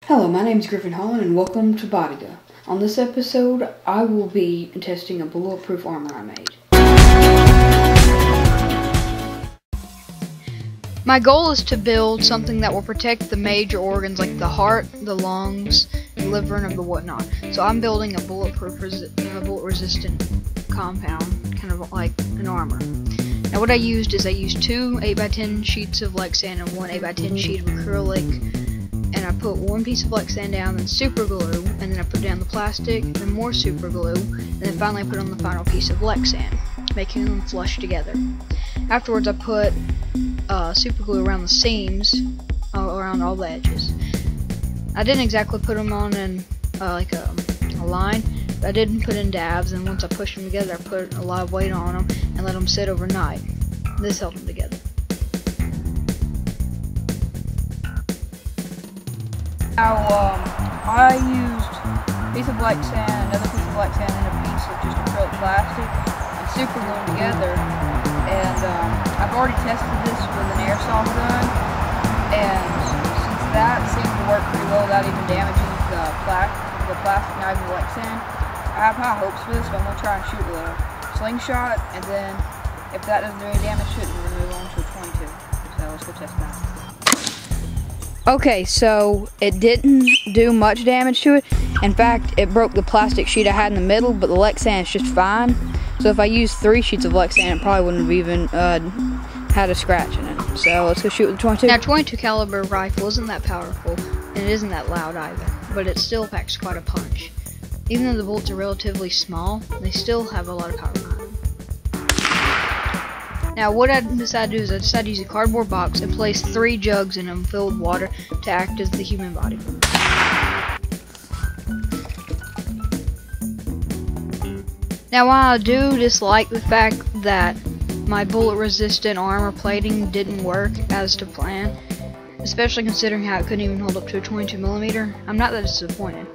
Hello, my name is Griffin Holland and welcome to Bodyga. On this episode, I will be testing a bulletproof armor I made. My goal is to build something that will protect the major organs like the heart, the lungs, the liver, and the whatnot. So I'm building a bullet resistant compound, kind of like an armor. Now what I used is two 8x10 sheets of Lexan and one 8x10 sheet of acrylic. And I put one piece of Lexan down, then super glue, and then I put down the plastic, then more super glue, and then finally I put on the final piece of Lexan, making them flush together. Afterwards I put super glue around the seams, around all the edges. I didn't exactly put them on in like a line, but I did put in dabs, and once I pushed them together I put a lot of weight on them and let them sit overnight. This held them together. Now, I used a piece of Lexan, another piece of Lexan, and a piece of just acrylic plastic, and super glue them together. And I've already tested this with an airsoft gun, and since that seemed to work pretty well without even damaging the plastic knife of Lexan, I have high hopes for this. So I'm going to try and shoot with a slingshot, and then if that doesn't do any damage to it, then we're going to move on to a 22. So let's go test that. Okay, so it didn't do much damage to it. In fact, it broke the plastic sheet I had in the middle, but the Lexan is just fine. So if I used 3 sheets of Lexan, it probably wouldn't have even had a scratch in it. So let's go shoot with the 22. Now, 22 caliber rifle isn't that powerful, and it isn't that loud either, but it still packs quite a punch. Even though the bullets are relatively small, they still have a lot of power behind them. Now what I decided to do is I decided to use a cardboard box and place 3 jugs in them filled with water to act as the human body. Now while I do dislike the fact that my bullet resistant armor plating didn't work as to plan, especially considering how it couldn't even hold up to a 22mm, I'm not that disappointed.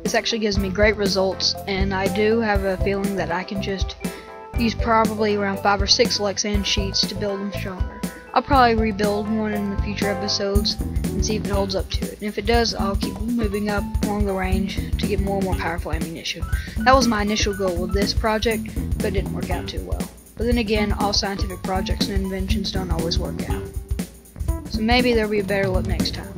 This actually gives me great results, and I do have a feeling that I can just use probably around 5 or 6 Lexan sheets to build them stronger. I'll probably rebuild one in the future episodes and see if it holds up to it. And if it does, I'll keep moving up along the range to get more and more powerful ammunition. That was my initial goal with this project, but it didn't work out too well. But then again, all scientific projects and inventions don't always work out. So maybe there'll be a better look next time.